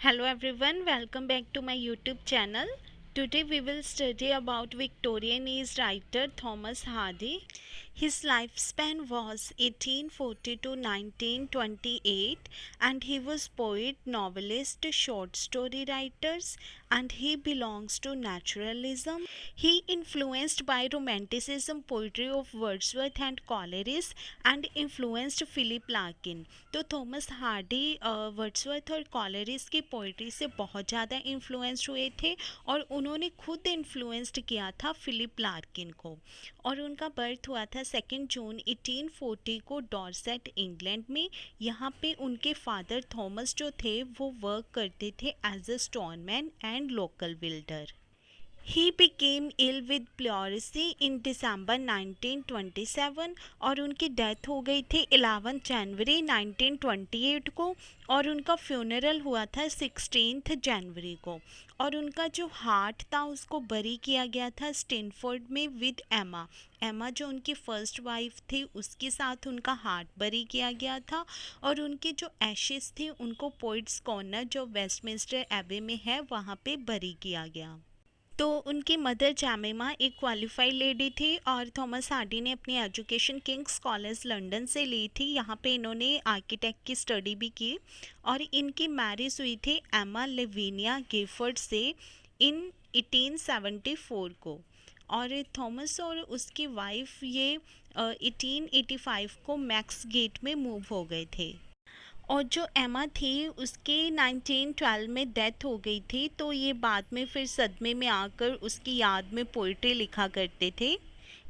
Hello everyone, welcome back to my YouTube channel. Today we will study about Victorian age writer Thomas Hardy. His lifespan was 1840 to 1928 and he was poet, novelist, short story writers and he belongs to naturalism. He influenced by romanticism poetry of Wordsworth and Coleridge and influenced Philip Larkin. तो Thomas Hardy Wordsworth और Coleridge की poetry से बहुत ज़्यादा influenced हुए थे और उन्होंने खुद इन्फ्लुएंस्ड किया था फिलिप लार्किन को और उनका बर्थ हुआ था 2 जून 1840 को डॉर्सेट इंग्लैंड में। यहाँ पे उनके फादर थॉमस जो थे वो वर्क करते थे as a stoneman and local builder. He became ill with pleurisy in December 1927 और उनकी डेथ हो गई थी 11 जनवरी 1928 को और उनका फ्यूनरल हुआ था 16 जनवरी को और उनका जो हार्ट था उसको बरी किया गया था स्टिनफोर्ड में विद एमा। एमा जो उनकी फर्स्ट वाइफ थी उसके साथ उनका हार्ट बरी किया गया था और उनकी जो एशेस थी उनको पोइट्स कॉर्नर जो वेस्टमिंस्टर एबे में है वहाँ पे बरी किया गया। तो उनकी मदर जैमिमा एक क्वालिफाइड लेडी थी और थॉमस हार्डी ने अपनी एजुकेशन किंग्स कॉलेज लंदन से ली थी। यहाँ पे इन्होंने आर्किटेक्ट की स्टडी भी की और इनकी मैरिज हुई थी एमा लेविनिया गिफर्ड से इन 1874 को और थॉमस और उसकी वाइफ ये 1885 को मैक्स गेट में मूव हो गए थे। और जो एमा थी उसके 1912 में डेथ हो गई थी तो ये बाद में फिर सदमे में आकर उसकी याद में पोइट्री लिखा करते थे।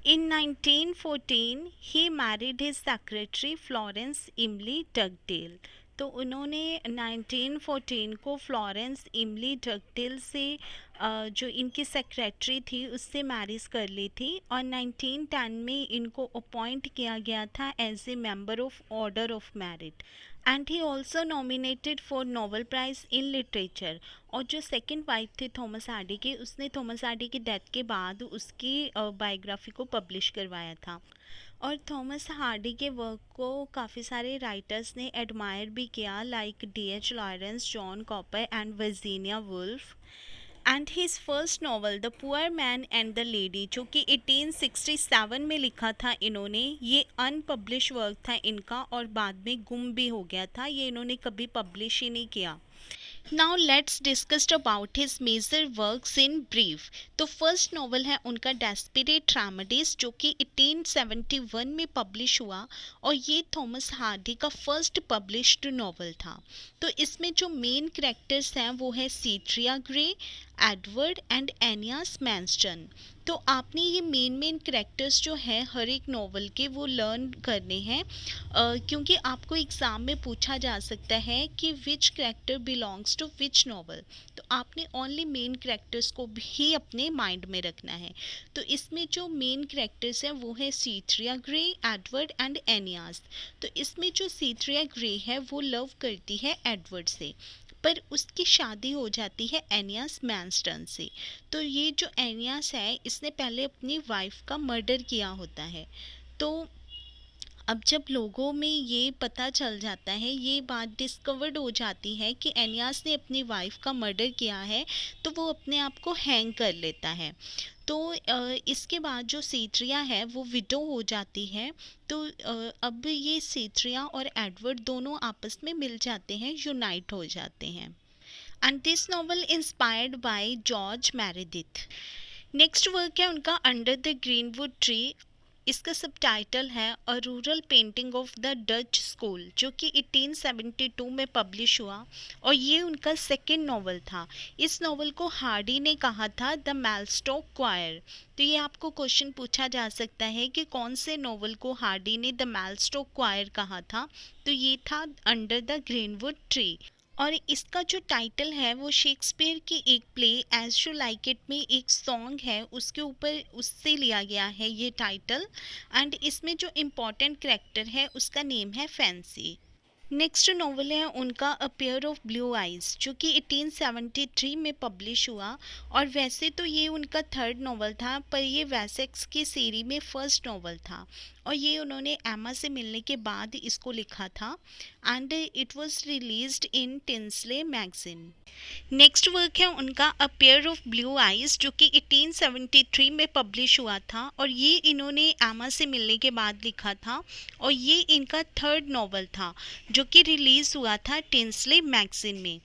इन 1914 he married his secretary Florence इमली डगडेल। तो उन्होंने 1914 को फ्लोरेंस इमली डगडेल से जो इनकी सेक्रेटरी थी उससे मैरिज कर ली थी और 1910 में इनको अपॉइंट किया गया था as a member of Order of Merit and he also nominated for Nobel Prize in literature. और जो सेकंड वाइफ थी थॉमस हार्डी की उसने थॉमस हार्डी की डेथ के बाद उसकी बायोग्राफी को पब्लिश करवाया था और थॉमस हार्डी के वर्क को काफ़ी सारे राइटर्स ने एडमायर भी किया like D.H. Lawrence, John copper and Virginia Woolf. And his first novel the poor man and the lady जो कि 1867 में लिखा था इन्होंने, ये अनपब्लिश वर्क था इनका और बाद में गुम भी हो गया था, ये इन्होंने कभी पब्लिश ही नहीं किया। Now let's discuss about his major works in brief. तो फर्स्ट नॉवल है उनका डेस्परेट ट्रेमेडीज जो कि 1871 में पब्लिश हुआ और ये थॉमस हार्डी का फर्स्ट पब्लिश्ड नॉवल था। तो इसमें जो मेन कैरेक्टर्स हैं वो है सीट्रिया ग्रे, एडवर्ड एंड एनियास मैंस्टन। तो आपने ये मेन कैरेक्टर्स जो है हर एक नॉवल के वो लर्न करने हैं क्योंकि आपको एग्ज़ाम में पूछा जा सकता है कि which character belongs to which novel. तो आपने ओनली मेन कैरेक्टर्स को भी अपने माइंड में रखना है। तो इसमें जो मेन कैरेक्टर्स हैं वो है सीट्रिया ग्रे, एडवर्ड एंड एनियास। तो इसमें जो सीट्रिया ग्रे है वो लव करती है एडवर्ड से पर उसकी शादी हो जाती है एनियास मैनस्टन से। तो ये जो एनियास है इसने पहले अपनी वाइफ का मर्डर किया होता है। तो अब जब लोगों में ये पता चल जाता है, ये बात डिस्कवर्ड हो जाती है कि एनियास ने अपनी वाइफ का मर्डर किया है तो वो अपने आप को हैंग कर लेता है। तो इसके बाद जो सीट्रिया है वो विडो हो जाती है। तो अब ये सीट्रिया और एडवर्ड दोनों आपस में मिल जाते हैं, यूनाइट हो जाते हैं। And this novel inspired by George Meredith. Next work है उनका अंडर द ग्रीनवुड ट्री। इसका सबटाइटल है a rural painting of the Dutch school जो कि 1872 में पब्लिश हुआ और ये उनका सेकंड नॉवल था। इस नॉवल को हार्डी ने कहा था द मेलस्टॉक क्वायर। तो ये आपको क्वेश्चन पूछा जा सकता है कि कौन से नॉवल को हार्डी ने द मेलस्टॉक क्वायर कहा था, तो ये था अंडर द ग्रीनवुड ट्री। और इसका जो टाइटल है वो शेक्सपियर की एक play as you like it में एक सॉन्ग है उसके ऊपर उससे लिया गया है ये टाइटल। एंड इसमें जो इम्पोर्टेंट कैरेक्टर है उसका नेम है फैंसी। नेक्स्ट नॉवल है उनका a pair of blue eyes, जो कि 1873 में पब्लिश हुआ। और वैसे तो ये उनका थर्ड नॉवल था, पर ये वेसेक्स की सीरी में फर्स्ट नॉवल था, और ये उन्होंने एमा से मिलने के बाद इसको लिखा था। And it was released in Tinsley magazine. Next work है उनका a pair of blue eyes, जो कि 1873 में पब्लिश हुआ था, और ये इन्होंने एमा से मिलने के बाद लिखा था, और ये इनका थर्ड नॉवल था जो कि रिलीज हुआ था टिंसले मैगजीन में।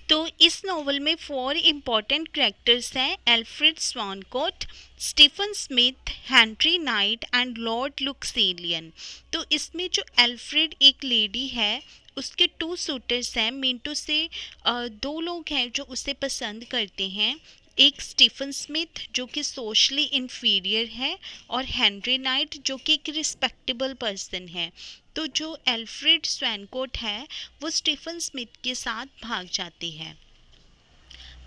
तो इस नॉवल में 4 इम्पॉर्टेंट कैरेक्टर्स हैं: Alfred Swancourt, Stephen Smith, Henry Knight and Lord Luxellian. तो इसमें जो एल्फ्रेड एक लेडी है, उसके 2 सूटर्स हैं। मिंटो से 2 लोग हैं जो उसे पसंद करते हैं, एक स्टीफन स्मिथ जो कि सोशली इन्फीरियर है, और हेनरी नाइट जो कि एक रिस्पेक्टेबल पर्सन है। तो जो एल्फ्रेड स्वैनकोट है वो स्टीफन स्मिथ के साथ भाग जाती है।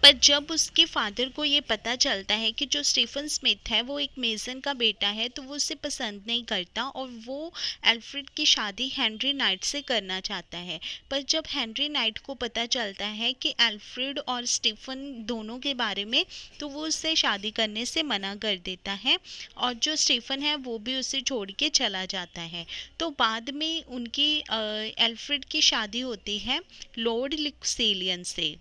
पर जब उसके फादर को ये पता चलता है कि जो स्टीफन स्मिथ है वो एक मेसन का बेटा है, तो वो उसे पसंद नहीं करता और वो एल्फ्रेड की शादी हेनरी नाइट से करना चाहता है। पर जब हेनरी नाइट को पता चलता है कि एल्फ्रेड और स्टीफन दोनों के बारे में, तो वो उससे शादी करने से मना कर देता है, और जो स्टीफन है वो भी उसे छोड़ के चला जाता है। तो बाद में उनकी एल्फ्रेड की शादी होती है लॉर्ड लिक्सेलियन से।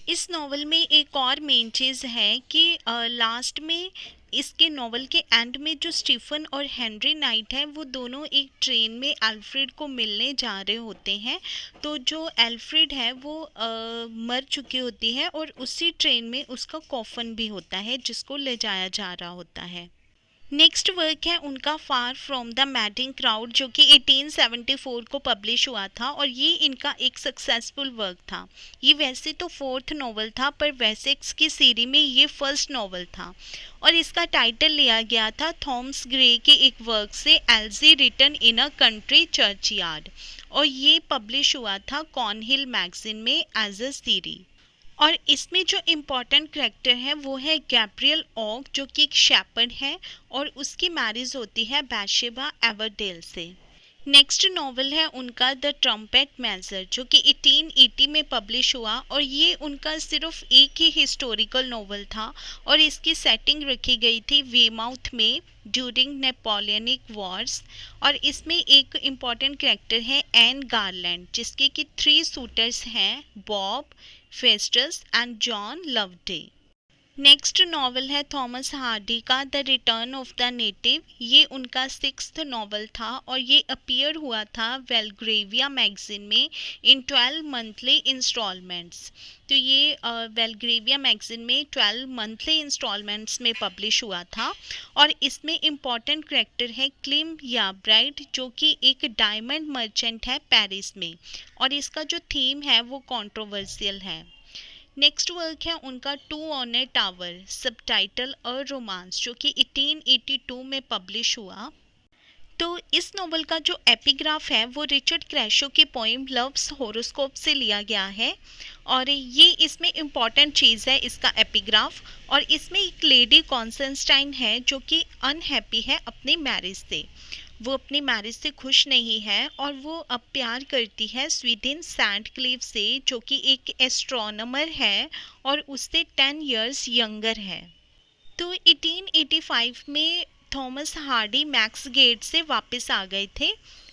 इस नॉवल में एक और मेन चीज़ है कि लास्ट में इसके नॉवल के एंड में जो स्टीफन और हेनरी नाइट है वो दोनों एक ट्रेन में एल्फ्रेड को मिलने जा रहे होते हैं। तो जो एल्फ्रेड है वो मर चुकी होती है, और उसी ट्रेन में उसका कॉफन भी होता है जिसको ले जाया जा रहा होता है। नेक्स्ट वर्क है उनका far from the madding crowd, जो कि 1874 को पब्लिश हुआ था, और ये इनका एक सक्सेसफुल वर्क था। ये वैसे तो फोर्थ नॉवल था, पर वेसेक्स की सीरी में ये फर्स्ट नॉवल था, और इसका टाइटल लिया गया था थॉमस ग्रे के एक वर्क से, elegy written in a country churchyard, और ये पब्लिश हुआ था कॉर्नहिल मैगजीन में एज अ सीरी। और इसमें जो इम्पोर्टेंट करेक्टर है वो है गैब्रियल ऑग, जो कि एक शेपर्ड है, और उसकी मैरिज होती है बैशेबा एवरडेल से। नेक्स्ट नॉवल है उनका द ट्रम्पेट मेजर, जो कि 1880 में पब्लिश हुआ, और ये उनका सिर्फ एक ही हिस्टोरिकल नॉवल था, और इसकी सेटिंग रखी गई थी वेमाउथ में ड्यूरिंग नेपोलियनिक वॉर्स। और इसमें एक इम्पॉर्टेंट कैरेक्टर है एन गारलैंड, जिसके कि 3 सूटर्स हैं, Bob, Festus and John Loveday. Next novel है थॉमस हार्डी का the return of the native. ये उनका 6th नॉवल था, और ये अपीयर हुआ था बेलग्रेविया मैगजीन में इन 12 मंथली इंस्टॉलमेंट्स। तो ये बेलग्रेविया मैगजीन में 12 मंथली इंस्टॉलमेंट्स में पब्लिश हुआ था, और इसमें इम्पॉर्टेंट करेक्टर है क्लिम या ब्राइट, जो कि एक डायमंड मर्चेंट है पेरिस में, और इसका जो थीम है वो कंट्रोवर्शियल है। नेक्स्ट वर्क है उनका two on a tower, subtitle a romance, जो कि 1882 में पब्लिश हुआ। तो इस नॉवल का जो एपिग्राफ है वो रिचर्ड क्रैशो की पोइम लव्स होरोस्कोप से लिया गया है, और ये इसमें इम्पॉर्टेंट चीज़ है इसका एपिग्राफ। और इसमें एक लेडी कॉन्स्टेंटाइन है जो कि अनहैप्पी है अपनी मैरिज से, वो अपनी मैरिज से खुश नहीं है, और वो अब प्यार करती है स्वीडन सैंड क्लीव से, जो कि एक एस्ट्रोनॉमर है और उससे 10 इयर्स यंगर है। तो 1885 में थॉमस हार्डी मैक्स गेट से वापस आ गए थे।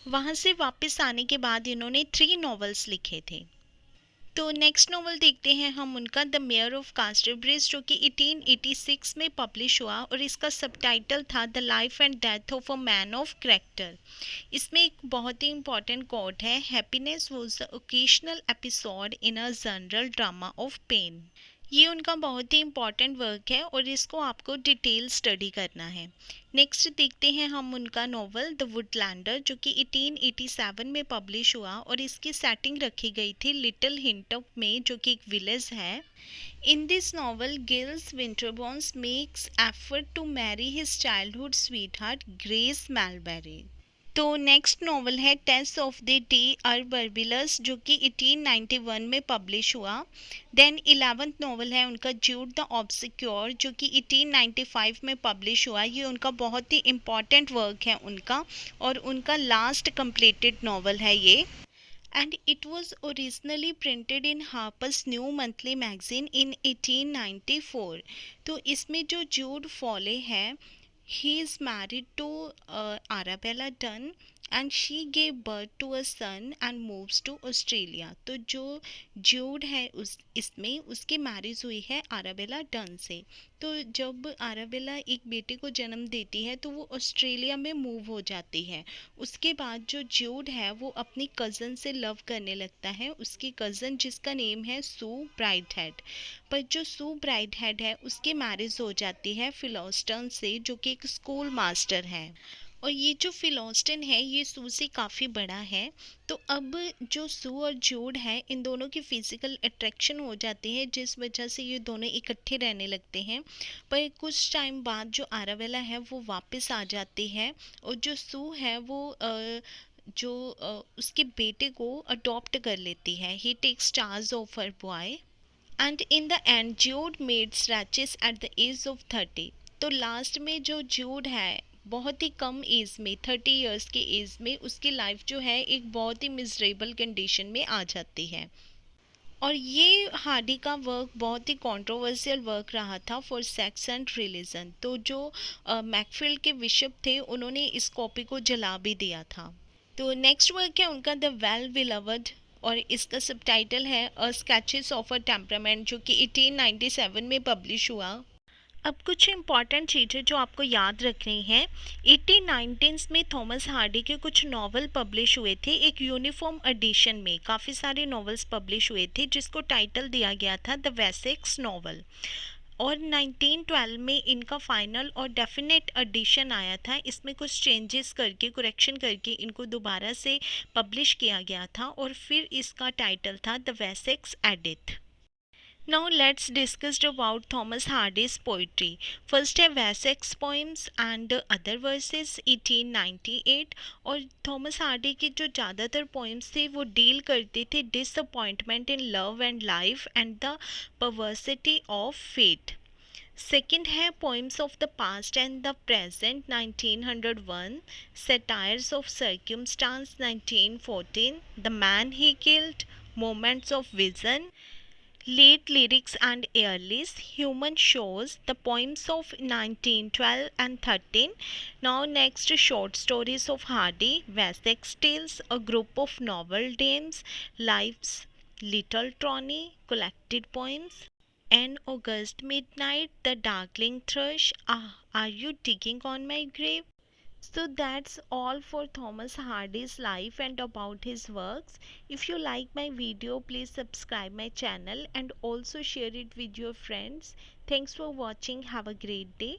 वहाँ से वापस आने के बाद इन्होंने 3 नॉवेल्स लिखे थे। तो नेक्स्ट नॉवल देखते हैं हम उनका द मेयर ऑफ कास्टरब्रिज, जो कि 1886 में पब्लिश हुआ, और इसका सबटाइटल था the life and death of a man of character. इसमें एक बहुत ही इंपॉर्टेंट कोट है, happiness was the occasional episode in a general drama of pain. ये उनका बहुत ही इम्पॉर्टेंट वर्क है, और इसको आपको डिटेल स्टडी करना है। नेक्स्ट देखते हैं हम उनका नॉवल द वुडलैंडर, जो कि 1887 में पब्लिश हुआ, और इसकी सेटिंग रखी गई थी लिटिल हिंटअप में, जो कि एक विलेज है। In this novel Giles Winterborne's makes effort to marry his childhood sweetheart Grace Melbury. तो नेक्स्ट नॉवल है Tess of the d'Urbervilles, जो कि 1891 में पब्लिश हुआ। देन 11th नॉवल है उनका ज्यूड द ऑब्सक्योर, जो कि 1895 में पब्लिश हुआ। ये उनका बहुत ही इम्पॉर्टेंट वर्क है उनका, और उनका लास्ट कंप्लीटेड नॉवल है ये। and it was originally printed in Harper's New Monthly Magazine in 1894. तो इसमें जो जूड फॉले है, he is married to Arabella Dunn and she gave birth to a son and moves to Australia. तो जो जूड है उस इसमें उसकी मैरिज हुई है आराबेला डन से। तो जब आराबेला एक बेटे को जन्म देती है तो वो ऑस्ट्रेलिया में मूव हो जाती है। उसके बाद जो जूड है वो अपनी कज़न से लव करने लगता है, उसकी कज़न जिसका नेम है सू ब्राइटहेड। पर जो सू ब्राइटहेड है उसकी मैरिज हो जाती है फिलोस्टन से, जो कि एक स्कूल मास्टर है। और ये जो फिलोस्टन है ये सू से काफ़ी बड़ा है। तो अब जो सू और जूड है इन दोनों की फिजिकल अट्रैक्शन हो जाती है, जिस वजह से ये दोनों इकट्ठे रहने लगते हैं। पर कुछ टाइम बाद जो आरावेला है वो वापस आ जाती है और जो सू है वो उसके बेटे को अडॉप्ट कर लेती है। He takes charge of her boy and in the end Jude made scratches at the age of 30। तो लास्ट में जो जूड है बहुत ही कम एज में 30 इयर्स की एज में उसकी लाइफ जो है एक बहुत ही मिजरेबल कंडीशन में आ जाती है। और ये हार्डी का वर्क बहुत ही कंट्रोवर्शियल वर्क रहा था फॉर सेक्स एंड रिलीजन। तो जो मैकफील्ड के बिशप थे उन्होंने इस कॉपी को जला भी दिया था। तो नेक्स्ट वर्क है उनका द वेल बिलवड, और इसका सबटाइटल है अ स्केचेस ऑफ अ टेम्परामेंट, जो कि 1897 में पब्लिश हुआ। अब कुछ इम्पॉर्टेंट चीज़ें जो आपको याद रखनी है। 1819 में थॉमस हार्डी के कुछ नावल पब्लिश हुए थे एक यूनिफॉर्म एडिशन में। काफ़ी सारे नॉवेल्स पब्लिश हुए थे जिसको टाइटल दिया गया था द वेसेक्स नॉवल। और 1912 में इनका फाइनल और डेफिनेट एडिशन आया था। इसमें कुछ चेंजेस करके करेक्शन करके इनको दोबारा से पब्लिश किया गया था और फिर इसका टाइटल था the Wessex Edith. Now let's discuss about Thomas Hardy's poetry. First है Wessex poems and other verses 1898। और थॉमस हार्डी की जो ज़्यादातर पोइम्स थे वो डील करते थे disappointment in love and life and the perversity of fate. Second है poems of the past and the present 1901, satires of circumstance 1914, the man he killed, moments of vision, late lyrics and earlies, human shows, the poems of 1912 and 13. Now next short stories of Hardy, Wessex Tales, a group of novel dames, Lives, Little Trony, collected poems. An August midnight, the darkling thrush, ah, are you digging on my grave? So that's all for Thomas Hardy's life and about his works. If you like my video, please subscribe my channel and also share it with your friends. Thanks for watching. Have a great day.